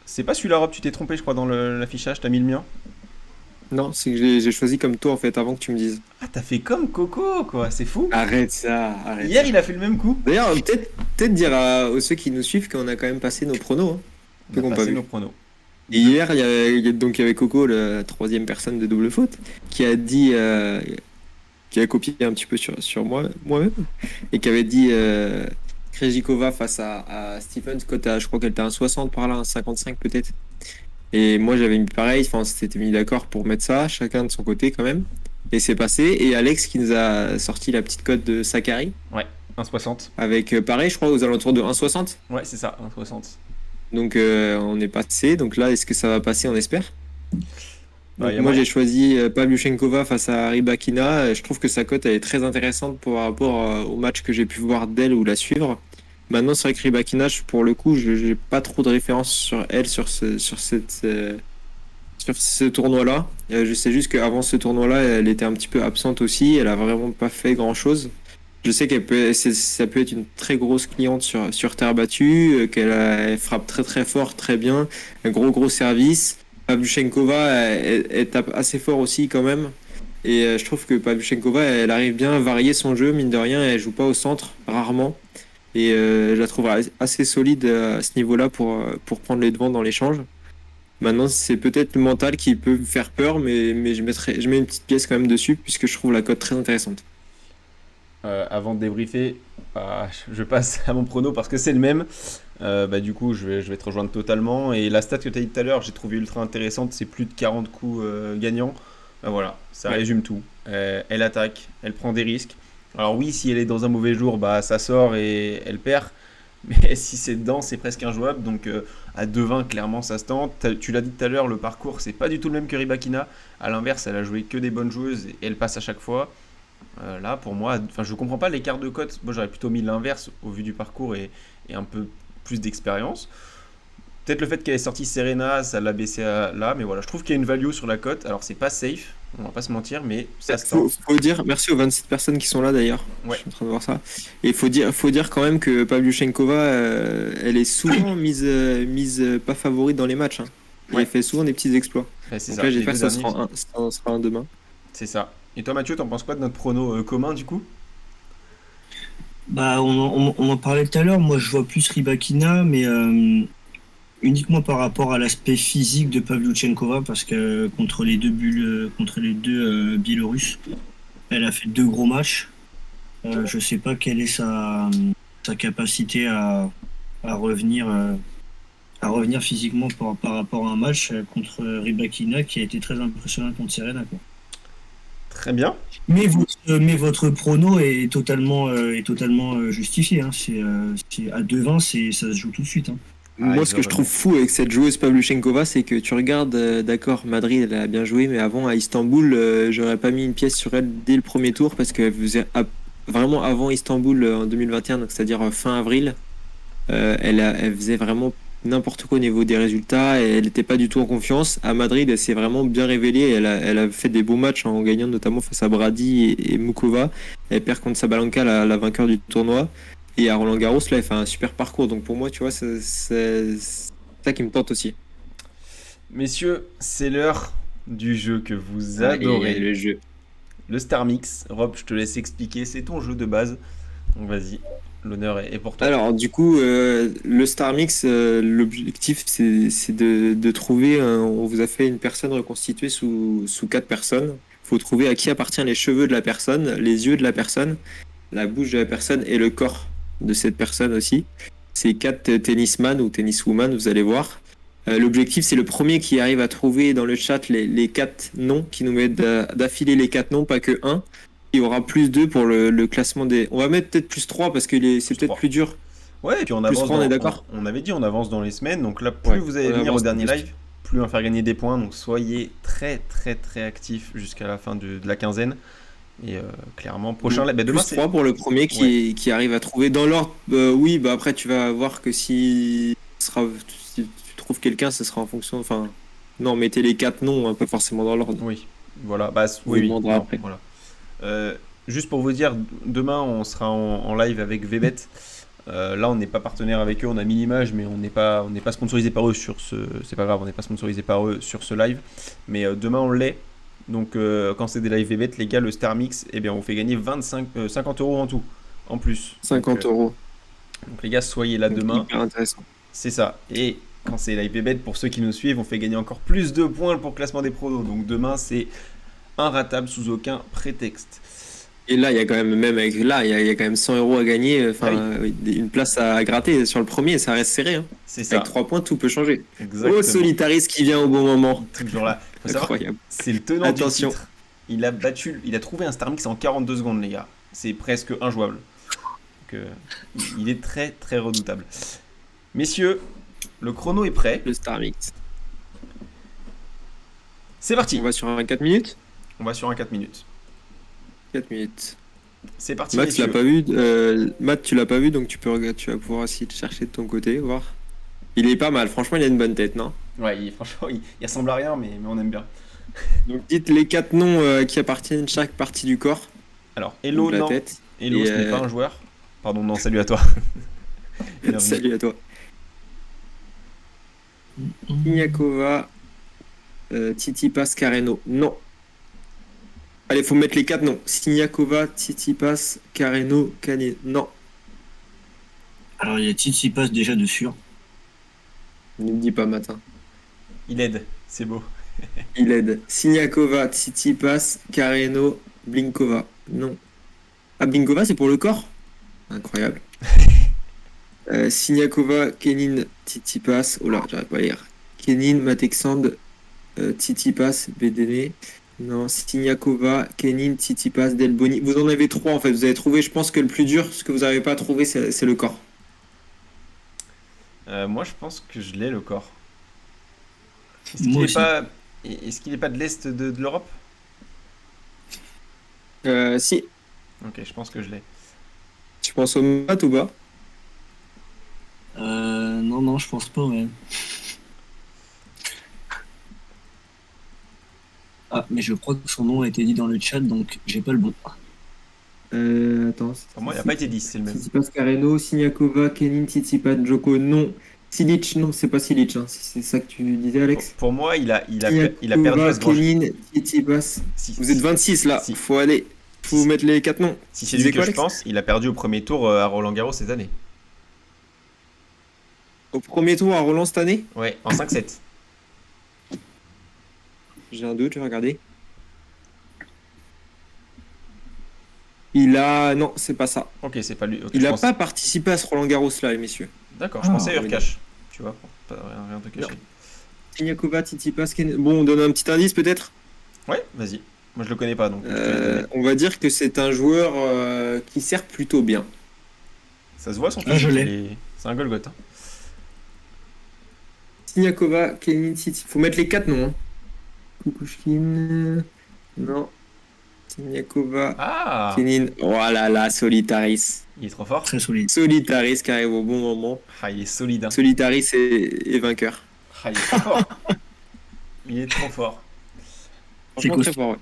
C'est pas celui-là, Rob, tu t'es trompé, je crois, dans l'affichage, t'as mis le mien. Non, c'est que j'ai choisi comme toi en fait, avant que tu me dises. Ah, t'as fait comme Coco, quoi, c'est fou. Arrête ça, arrête Hier, ça. il a fait le même coup. D'ailleurs, peut-être dire aux ceux qui nous suivent qu'on a quand même passé nos pronos, hein, On ceux a qui n'ont pas passé nos vu. pronos. Et hier, donc, il y avait Coco, la troisième personne de double faute, qui a dit, qui a copié un petit peu sur moi-même, et qui avait dit Krejcikova face à Stephens, je crois qu'elle était un 60 par là, un 55 peut-être. Et moi, j'avais mis pareil, enfin, on s'était mis d'accord pour mettre ça, chacun de son côté quand même. Et c'est passé. Et Alex qui nous a sorti la petite cote de Sakari, Ouais, 1,60. avec pareil, je crois, aux alentours de 1,60. Ouais, c'est ça, 1,60. Donc on est passé. Donc là, est-ce que ça va passer? On espère. Bah, Donc y a moi moyen. j'ai choisi Pavlyuchenkova face à Rybakina. Je trouve que sa cote elle est très intéressante par rapport au match que j'ai pu voir d'elle ou la suivre. Maintenant c'est vrai que Rybakina, pour le coup, je n'ai pas trop de références sur elle sur ce tournoi-là. Je sais juste qu'avant ce tournoi-là, elle était un petit peu absente aussi. Elle a vraiment pas fait grand-chose. Je sais ça peut être une très grosse cliente sur terre battue, elle frappe très très fort, très bien, un gros service. Pavlyuchenkova, elle tape assez fort aussi quand même. Et je trouve que Pavlyuchenkova, elle arrive bien à varier son jeu, mine de rien, elle joue pas au centre, rarement. Et je la trouve assez solide à ce niveau-là pour prendre les devants dans l'échange. Maintenant, c'est peut-être le mental qui peut me faire peur, mais je mets une petite pièce quand même dessus, puisque je trouve la cote très intéressante. Avant de débriefer, je passe à mon prono parce que c'est le même. Bah, du coup, je vais te rejoindre totalement. Et la stat que tu as dit tout à l'heure, j'ai trouvé ultra intéressante. C'est plus de 40 coups gagnants. Bah, voilà, ça Ouais. résume tout. Elle attaque, elle prend des risques. Alors, oui, si elle est dans un mauvais jour, bah, ça sort et elle perd. Mais si c'est dedans, c'est presque injouable. Donc, à 2,20, clairement, ça se tente. Tu l'as dit tout à l'heure, le parcours, c'est pas du tout le même que Rybakina. À l'inverse, elle a joué que des bonnes joueuses et elle passe à chaque fois. Là, pour moi, enfin, je comprends pas l'écart de cote. Moi, j'aurais plutôt mis l'inverse au vu du parcours et un peu plus d'expérience. Peut-être le fait qu'elle ait sorti Serena, ça l'a baissé là, mais voilà, je trouve qu'il y a une value sur la cote. Alors, c'est pas safe, on va pas se mentir, mais ça se tente. Faut dire, merci aux 27 personnes qui sont là d'ailleurs. Ouais. Je suis en train de voir ça. Et faut dire quand même que Pavlyuchenkova, elle est souvent mise pas favorite dans les matchs, hein. Et Ouais. elle fait souvent des petits exploits. Ouais, c'est Donc ça. là, Les j'espère deux que derniers, ça sera un demain. c'est ça. Et toi, Mathieu, t'en penses quoi de notre prono commun du coup? Bah, on en parlait tout à l'heure. Moi, je vois plus Rybakina, mais uniquement par rapport à l'aspect physique de Pavlyuchenkova, parce que contre les deux Biélorusses, elle a fait deux gros matchs. Je sais pas quelle est sa capacité à revenir physiquement par rapport à un match contre Rybakina qui a été très impressionnant contre Serena, quoi. Très bien. Mais votre prono est totalement justifié, hein. C'est à 2,20, ça se joue tout de suite, hein. Ah, Moi, ils ce ont que je trouve raison. fou avec cette joueuse Pavlyuchenkova, c'est que tu regardes, d'accord, Madrid, elle a bien joué, mais avant à Istanbul, j'aurais pas mis une pièce sur elle dès le premier tour parce qu'elle faisait vraiment avant Istanbul en 2021, donc c'est-à-dire fin avril, elle faisait vraiment n'importe quoi au niveau des résultats et elle n'était pas du tout en confiance. À Madrid, elle s'est vraiment bien révélée. Elle a fait des beaux matchs en gagnant notamment face à Brady et Mukova. Elle perd contre Sabalenka, la vainqueur du tournoi. Et à Roland Garros, là, elle fait un super parcours. Donc pour moi, tu vois, c'est ça qui me tente aussi. Messieurs, c'est l'heure du jeu que vous Allez, adorez. le jeu. Le Star Mix. Rob, je te laisse expliquer. C'est ton jeu de base. Donc vas-y, l'honneur est pour toi. Alors, du coup, le Star Mix, l'objectif, c'est de trouver. On vous a fait une personne reconstituée sous quatre personnes. Il faut trouver à qui appartient les cheveux de la personne, les yeux de la personne, la bouche de la personne et le corps de cette personne aussi. C'est quatre tennisman ou tenniswoman, vous allez voir. L'objectif, c'est le premier qui arrive à trouver dans le chat les quatre noms, qui nous met d'affiler les quatre noms, pas que un. Il y aura plus 2 pour le classement des. On va mettre peut-être plus 3 parce que c'est Plus peut-être 3. plus dur. Ouais, et puis on Plus avance 3, on est d'accord? on avait dit on avance dans les semaines. Donc là, plus Ouais, vous allez on venir au avance dernier plus. live, plus on va faire gagner des points. Donc soyez très actifs jusqu'à la fin de la quinzaine. Et clairement, prochain live. Bah, demain, Plus 3 pour le premier Ouais. qui arrive à trouver dans l'ordre. Oui, bah après, tu vas voir que si tu trouves quelqu'un, ce sera en fonction. Enfin, non, mettez les 4 noms, hein, pas forcément dans l'ordre. Oui, voilà. Bah, On oui, vous demandera non, après. voilà. Juste pour vous dire, demain on sera en live avec Vbet. Là, on n'est pas partenaire avec eux, on a mis l'image, mais on n'est pas sponsorisé par eux sur ce. C'est pas grave, on n'est pas sponsorisé par eux sur ce live. Mais demain on l'est. Donc quand c'est des live bet, les gars, le Star Mix, eh bien, on fait gagner 50 euros en tout, en plus. 50 euros. Donc les gars, soyez là Donc, demain. hyper intéressant. C'est ça. Et quand c'est live bet, pour ceux qui nous suivent, on fait gagner encore plus de points pour le classement des pronos. Donc demain, c'est inratable sous aucun prétexte. Et là, il y a quand même, même avec là, il y a quand même 100 euros à gagner. Enfin, une place à gratter sur le premier, ça reste serré. Hein. C'est ça. Avec 3 points, tout peut changer. Exactement. Oh, Solitaris qui vient au bon moment. Toujours là. Faut savoir, Incroyable. c'est le tenant Attention. du titre. Il a trouvé un Star Mix en 42 secondes, les gars. C'est presque injouable. Donc, il est très très redoutable. Messieurs, le chrono est prêt. Le Star Mix. C'est parti. On va sur un 4 minutes. On va sur un 4 minutes. 4 minutes. C'est parti, Max messieurs. l'a pas vu. Matt, tu l'as pas vu, donc tu vas pouvoir essayer de chercher de ton côté, voir. Il est pas mal. Franchement, il a une bonne tête, non? Ouais, franchement, il ressemble à rien, mais on aime bien. Donc dites les 4 noms qui appartiennent chaque partie du corps. Alors, Hello, Donc, la non. tête. Hello, Et, ce n'est pas un joueur. Pardon, non, salut à toi. Bienvenue. Salut à toi. Iñakova, Tsitsipas, Carreno. Non. Allez, faut mettre les 4 noms. Siniakova, Tsitsipas, Carreno, Canet. Non. Alors, il y a Tsitsipas déjà dessus. Ne me dis pas matin. Il aide, c'est beau. Il aide. Siniakova, Tsitsipas, Carreno, Blinkova. Non. Ah, Blinkova, c'est pour le corps? Incroyable. Siniakova, Kenin, Tsitsipas. Oh là, j'arrive pas à lire. Kenin, Matexand, Tsitsipas, Bedene. Non, Siniakova, Kenin, Tsitsipas, Delboni. Vous en avez 3 en fait. Vous avez trouvé, je pense que le plus dur, ce que vous n'avez pas trouvé, c'est le corps. Moi, je pense que je l'ai, le corps. Moi aussi. Est-ce qu'il n'est pas de l'Est de l'Europe? Si. Ok, je pense que je l'ai. Tu penses au mat ou bas? Non, je pense pas, ouais. Ah, mais je crois que son nom a été dit dans le chat, donc j'ai pas le bon. Attends. Pour moi, il n'a pas été 10, c'est le même. Tsitsipas, Carreno, Siniakova, Kenin, Tsitsipas, Djoko, non. Silic, non, c'est pas Silic, hein. C'est ça que tu disais, Alex? Pour moi, il a Siniakova, perdu à ce grand Kenin, Tsitsipas. Vous êtes 26 là, Si. faut aller. Faut vous mettre les 4 noms. Si Tu c'est disais lui que quoi, je Alex? pense, il a perdu au premier tour à Roland-Garros cette année. Au premier tour à Roland cette année? Ouais, en 5-7. J'ai un doute, je vais regarder. Il a. Non, c'est pas ça. Ok, c'est pas lui. Ok, Il je a pense- pas participé à ce Roland Garros là, les messieurs. D'accord, je Ah, pensais à oui, Urkash. Tu vois, rien te cacher. Siniakova, Tsitsipas, Kenin. Bon, on donne un petit indice peut-être? Ouais, vas-y. Moi, je le connais pas, donc. je te laisse donner. On va dire que c'est un joueur qui sert plutôt bien. Ça se voit son Ah, je physique, l'ai. c'est un Golgoth. Hein. Siniakova, Kenin, Tsitsipas. Faut mettre les 4 noms. Hein. Kukushkin. Non. Siniakova, Ah, Kenin. Oh là là, Solitaris. il est trop fort. Très solide. Solitaris qui arrive au bon moment. Ah, il est solide. Hein. Solitaris est vainqueur. Ah, il est trop fort. Il est trop fort. Franchement, costaud. très fort, ouais. Tout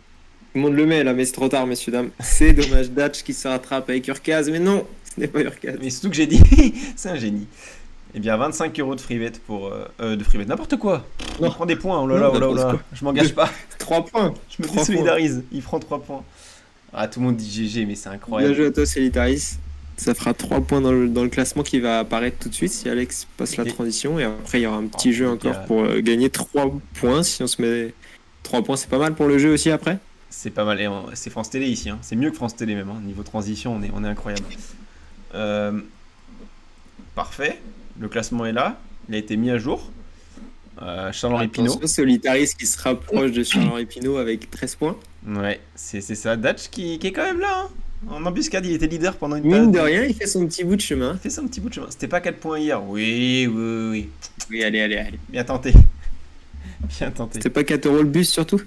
le monde le met là, mais c'est trop tard, messieurs, dames. C'est dommage, Datch qui se rattrape avec Urkaz, mais non, ce n'est pas Urkaz. Mais surtout que j'ai dit, c'est un génie. Eh bien, 25 euros de free bet pour. De free bet, n'importe quoi. Il Non. prend des points, oh là là, oh là N'importe là. quoi. Je m'engage pas. 3 points. Je me 3 points. désolidarise. Il prend 3 points. Ah, tout le monde dit GG, mais c'est Bien incroyable. joué à toi, Solitaris. Ça fera 3 points dans le classement qui va apparaître tout de suite si Alex passe la Ok. transition. Et après, il y aura un petit Oh, jeu les encore gars. pour gagner 3 points. Si on se met 3 points, c'est pas mal pour le jeu aussi après. C'est pas mal. Et c'est France Télé ici. Hein. C'est mieux que France Télé même. Hein. Niveau transition, on est incroyable. Parfait. Le classement est là. Il a été mis à jour. Charles-Henri Pinault. Attention, Solitaris qui se rapproche de Charles-Henri Pinault avec 13 points. Ouais, c'est ça. Datch qui est quand même là. Hein. En embuscade, il était leader pendant une Mine période. de rien, il fait son petit bout de chemin. Il fait ça un petit bout de chemin. C'était pas 4 points hier. Oui. Oui, allez. Bien tenté. Bien tenté. C'était pas 4 euros le bus surtout?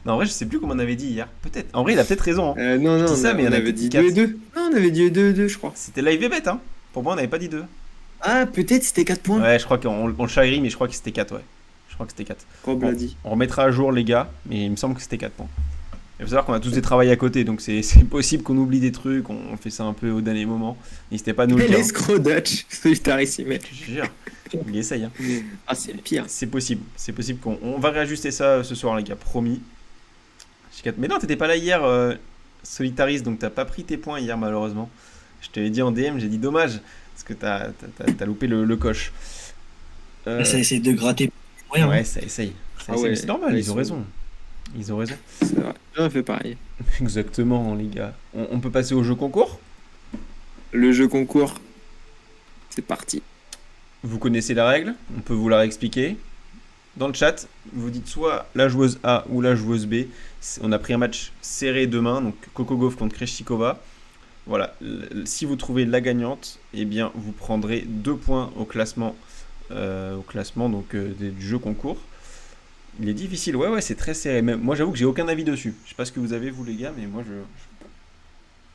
Non, en vrai, je sais plus comment on avait dit hier. Peut-être. En vrai, il a peut-être raison. Hein. Non, dis ça, mais il y en on a avait peut-être dit 4. 2 et 2. Non, on avait dit 2 et 2, je crois. C'était live et bet. Hein. Pour moi, on n'avait pas dit 2. Ah, peut-être c'était 4 points. Ouais, je crois qu'on le chérit, mais je crois que c'était 4. Ouais. Je crois que c'était 4. Rob Bon. l'a dit. On remettra à jour les gars, mais il me semble que c'était 4 points. Il faut savoir qu'on a tous des travails à côté, donc c'est possible qu'on oublie des trucs, on fait ça un peu au dernier moment. N'hésitez pas à nous le dire. L'escroc Dutch, Solitarissime. Je te jure, il essaye. Hein. Ah, c'est le pire. C'est possible qu'on va réajuster ça ce soir, les gars, promis. Mais non, t'étais pas là hier, Solitaris, donc t'as pas pris tes points hier, malheureusement. Je te l'ai dit en DM, j'ai dit dommage, parce que t'as loupé le coche. Ça essaie de gratter. Ouais, ça essaye. Ouais, c'est normal, ouais, ils ont raison. Ils ont raison. C'est vrai. J'aurais fait pareil. Exactement, les gars. On peut passer au jeu concours. Le jeu concours, c'est parti. Vous connaissez la règle, on peut vous la réexpliquer. Dans le chat, vous dites soit la joueuse A ou la joueuse B. On a pris un match serré demain, donc Coco Gauff contre Krejcikova. Voilà, si vous trouvez la gagnante, eh bien vous prendrez 2 points au classement, donc, du jeu concours. Il est difficile, ouais, c'est très serré. Même, moi j'avoue que j'ai aucun avis dessus. Je sais pas ce que vous avez vous les gars, mais moi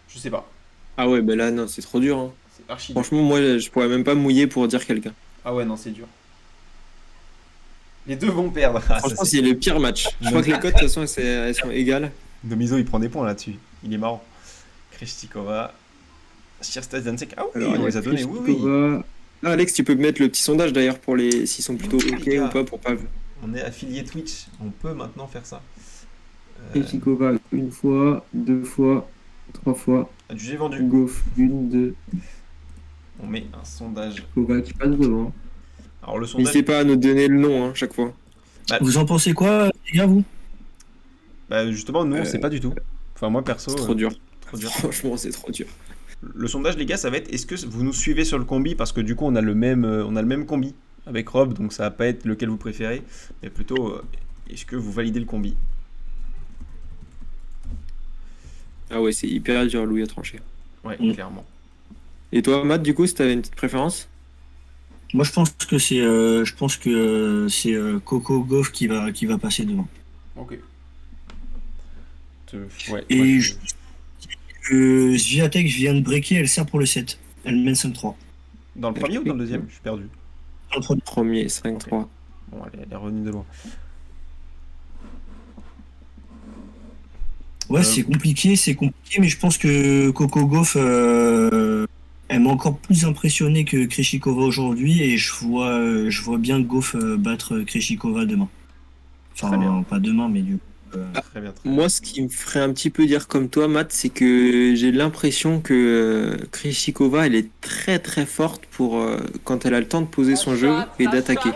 je sais pas. Ah ouais, ben là, non, c'est trop dur. Hein. C'est archi dur. Franchement, moi, je pourrais même pas mouiller pour dire quelqu'un. Ah ouais, non, c'est dur. Les deux vont perdre. Ah, Franchement, c'est le pire match. Je crois que les cotes, de toute façon, elles sont égales. Domizo, il prend des points là-dessus. Il est marrant. Krejcikova. Sirstad Dansek. Ah oui, Alors, on les a donnés. Oui. Ah, Alex, tu peux mettre le petit sondage d'ailleurs pour s'ils sont plutôt Oui, ok les gars. ou pas pour pas. On est affilié Twitch. On peut maintenant faire ça. Krejcikova 1 fois, 2 fois, 3 fois. Adjugé vendu. Gauff 1, 2. On met un sondage. Krejcikova qui passe devant. Alors le sondage. N'hésitez pas à nous donner le nom chaque fois. Vous en pensez quoi, les gars, vous? Bah, justement, nous, on sait pas du tout. Enfin, moi perso. C'est trop dur. Trop dur. Franchement, c'est trop dur. Le sondage, les gars, ça va être est-ce que vous nous suivez sur le combi parce que du coup, on a le même combi avec Rob, donc ça va pas être lequel vous préférez, mais plutôt est-ce que vous validez le combi. Ah ouais, c'est hyper dur, Louis, à trancher. Ouais, clairement. Et toi, Matt, du coup, si t'avais une petite préférence? Moi, je pense que c'est Coco Gauff qui va passer devant. Ok. Ouais, Et Swiatek vient de breaker, elle sert pour le 7. Elle mène 5-3. dans le premier ou dans le deuxième? Je suis perdu. Dans le premier. Premier, 5-3. Bon, elle est revenue de loin. Ouais, c'est compliqué, mais je pense que Coco Gauff, elle m'a encore plus impressionné que Krejcikova aujourd'hui, et je vois bien Gauff battre Krejcikova demain. Très bien. Enfin, pas demain, mais du coup. Très bien. Moi, ce qui me ferait un petit peu dire comme toi, Matt, c'est que j'ai l'impression que Krejcikova, elle est très très forte pour quand elle a le temps de poser son jeu et d'attaquer.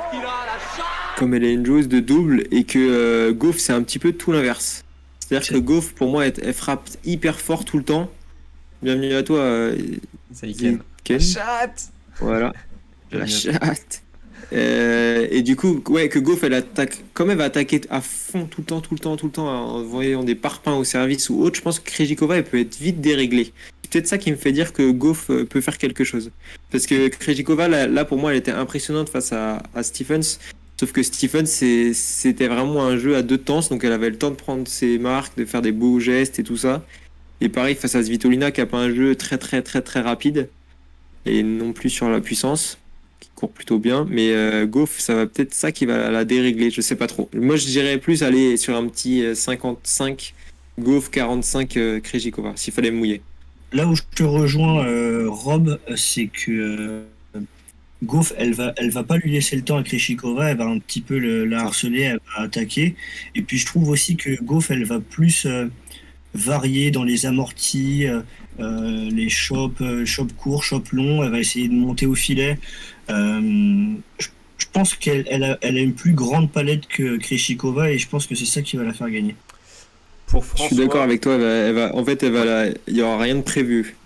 Comme elle est une joueuse de double et que Gauff, c'est un petit peu tout l'inverse. C'est-à-dire que Gauff, pour moi, elle frappe hyper fort tout le temps. Bienvenue à toi, Ça y est, Ken. Chat. Voilà, la chatte. Et du coup, ouais, que Gauff, elle attaque, comme elle va attaquer à fond tout le temps, en voyant des parpaings au service ou autre, je pense que Krejcikova, elle peut être vite déréglée. C'est peut-être ça qui me fait dire que Gauff peut faire quelque chose. Parce que Krejcikova, là, pour moi, elle était impressionnante face à Stephens. Sauf que Stephens, c'était vraiment un jeu à deux temps, donc elle avait le temps de prendre ses marques, de faire des beaux gestes et tout ça. Et pareil, face à Svitolina, qui a pas un jeu très rapide, et non plus sur la puissance, qui court plutôt bien. Mais Gauff, ça va peut-être ça qui va la dérégler, je sais pas trop. Moi, je dirais plus aller sur un petit 55, Gauff 45, Krejcikova, s'il fallait mouiller. Là où je te rejoins, Rob, c'est que Gauff, elle va pas lui laisser le temps à Krejcikova, elle va un petit peu la harceler, elle va attaquer. Et puis je trouve aussi que Gauff, elle va plus varier dans les amortis, les chops courts, chops longs, elle va essayer de monter au filet. Je pense qu'elle a une plus grande palette que Krejcikova, et je pense que c'est ça qui va la faire gagner. Pour François, Je suis d'accord avec toi, il y aura rien de prévu.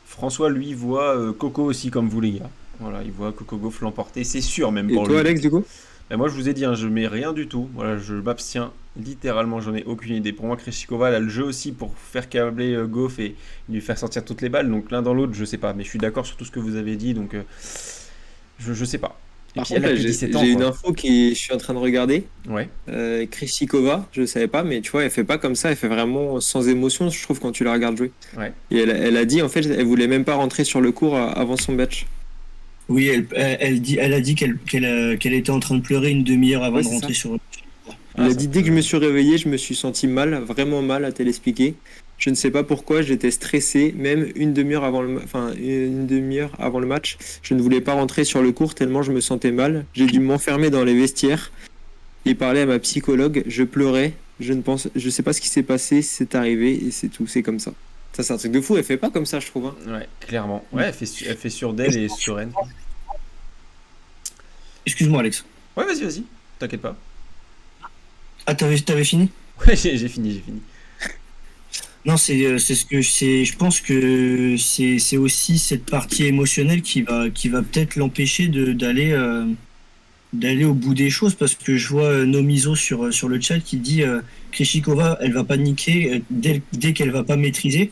François, lui, voit Coco aussi comme vous, les gars. Voilà, il voit Coco Gauff l'emporter, c'est sûr même Et pour toi, lui. Alex, du coup? Ben moi, je vous ai dit, hein, je mets rien du tout. Voilà, je m'abstiens. Littéralement, j'en ai aucune idée. Pour moi, Krejcikova, elle a le jeu aussi pour faire câbler Gauff et lui faire sortir toutes les balles. Donc l'un dans l'autre, je sais pas. Mais je suis d'accord sur tout ce que vous avez dit, donc je sais pas. Et Par puis elle contre, a là, plus 17 ans. j'ai une Quoi. info je suis en train de regarder. Ouais. Krejcikova, je savais pas, mais tu vois, elle fait pas comme ça, elle fait vraiment sans émotion, je trouve, quand tu la regardes jouer. Ouais. Et elle a dit, en fait, elle voulait même pas rentrer sur le court avant son match. Oui, elle a dit qu'elle était en train de pleurer une demi-heure avant Ouais, de c'est rentrer sur. Et Il a dit dès que je me suis réveillé, je me suis senti mal, vraiment mal à te l'expliquer. Je ne sais pas pourquoi, j'étais stressé, même une demi-heure avant le match. Je ne voulais pas rentrer sur le court tellement je me sentais mal. J'ai dû m'enfermer dans les vestiaires et parler à ma psychologue. Je pleurais. Je sais pas ce qui s'est passé, c'est arrivé et c'est tout, c'est comme ça. Ça, c'est un truc de fou, elle fait pas comme ça, je trouve. Hein. Ouais, clairement. Ouais, elle fait sûr d'elle et sereine. Excuse-moi, Alex. Ouais, vas-y, t'inquiète pas. Ah, t'avais fini? Ouais, j'ai fini. Non, c'est ce que c'est. Je pense que c'est aussi cette partie émotionnelle qui va peut-être l'empêcher d'aller au bout des choses, parce que je vois Nomizo sur le chat qui dit Krejcikova, elle va paniquer dès qu'elle va pas maîtriser,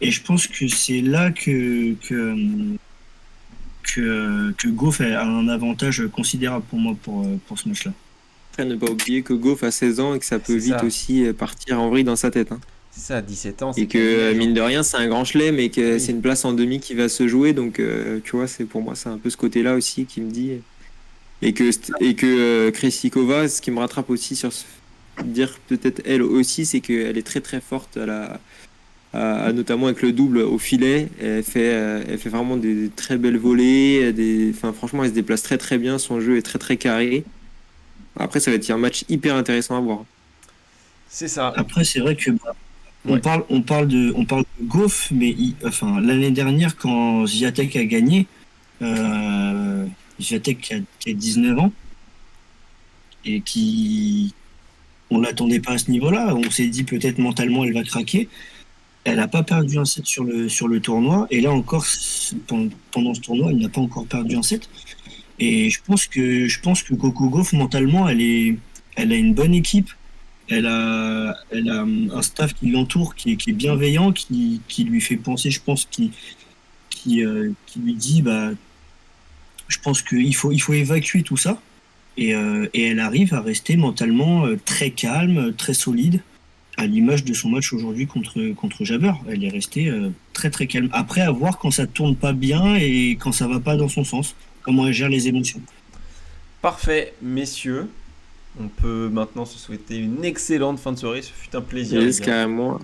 et je pense que c'est là que Goff a un avantage considérable pour moi pour ce match-là. Après, ne pas oublier que Goff a 16 ans et que ça peut C'est vite ça. aussi partir en vrille dans sa tête. Hein. C'est ça, à 17 ans. Et que, quasi- mine de rien, c'est un grand chelem et que Oui. c'est une place en demi qui va se jouer. Donc, tu vois, pour moi, c'est un peu ce côté-là aussi qui me dit. Et que Krejcikova, ce qui me rattrape aussi sur dire peut-être elle aussi, c'est qu'elle est très très forte notamment avec le double au filet. Elle fait vraiment des très belles volées. Enfin, franchement, elle se déplace très très bien. Son jeu est très très carré. Après, ça va être un match hyper intéressant à voir. C'est ça. Après, c'est vrai que Ouais. on parle de Goff, mais enfin l'année dernière quand Zviatek a gagné, Zviatek qui a 19 ans et on l'attendait pas à ce niveau-là. On s'est dit peut-être mentalement elle va craquer. Elle n'a pas perdu un set sur le tournoi, et là encore pendant ce tournoi, elle n'a pas encore perdu un set. Et je pense que Coco Gauff, mentalement, elle a une bonne équipe. Elle a un staff qui l'entoure, qui est bienveillant, qui lui fait penser, je pense, qui lui dit, bah, je pense qu'il faut évacuer tout ça. Et elle arrive à rester mentalement très calme, très solide, à l'image de son match aujourd'hui contre Jabber. Elle est restée très très calme. Après, à voir quand ça tourne pas bien et quand ça va pas dans son sens, comment elle gère les émotions. Parfait, messieurs. On peut maintenant se souhaiter une excellente fin de soirée. Ce fut un plaisir. Yes, les gars. carrément.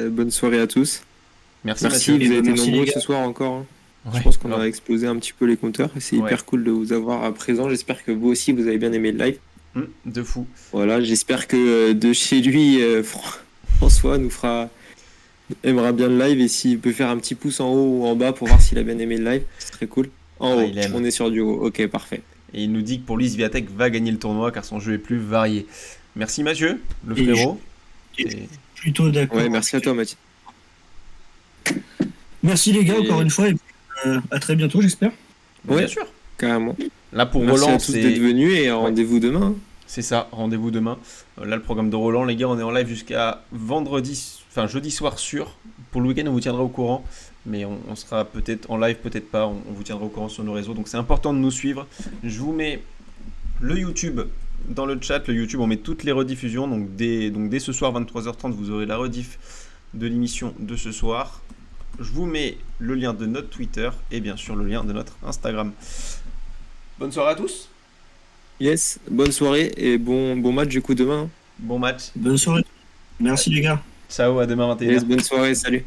Bonne soirée à tous. Merci, Merci, Mathieu. vous avez été Merci, nombreux les gars. ce soir encore. Hein. Ouais. Je pense qu'on Alors, a explosé un petit peu les compteurs. C'est Ouais. hyper cool de vous avoir à présent. J'espère que vous aussi, vous avez bien aimé le live. de fou. Voilà, j'espère que de chez lui, François aimera bien le live, et s'il peut faire un petit pouce en haut ou en bas pour voir s'il a bien aimé le live, ce serait cool. En Ouais, haut, il aime. on est sur du haut. Ok, parfait. Et il nous dit que pour lui, Swiatek va gagner le tournoi car son jeu est plus varié. Merci Mathieu, le Et frérot. je- Et- Plutôt d'accord. Ouais, merci à toi, Mathieu. Merci les gars, Et- encore une fois, et à très bientôt, j'espère. Bien Ouais. sûr. Carrément. Là pour Merci Roland, à tous d'être venus et rendez-vous demain. c'est ça, rendez-vous demain. Là, le programme de Roland, les gars, on est en live jusqu'à jeudi soir sûr. Pour le week-end, on vous tiendra au courant. Mais on sera peut-être en live, peut-être pas. On vous tiendra au courant sur nos réseaux. Donc c'est important de nous suivre. Je vous mets le YouTube dans le chat. Le YouTube, on met toutes les rediffusions. Donc dès ce soir, 23h30, vous aurez la rediff de l'émission de ce soir. Je vous mets le lien de notre Twitter et bien sûr le lien de notre Instagram. Bonne soirée à tous. Yes, bonne soirée et bon match du coup demain. Bon match. Bonne soirée. Merci les gars. Ciao, à demain 21h. Yes, bonne soirée, salut.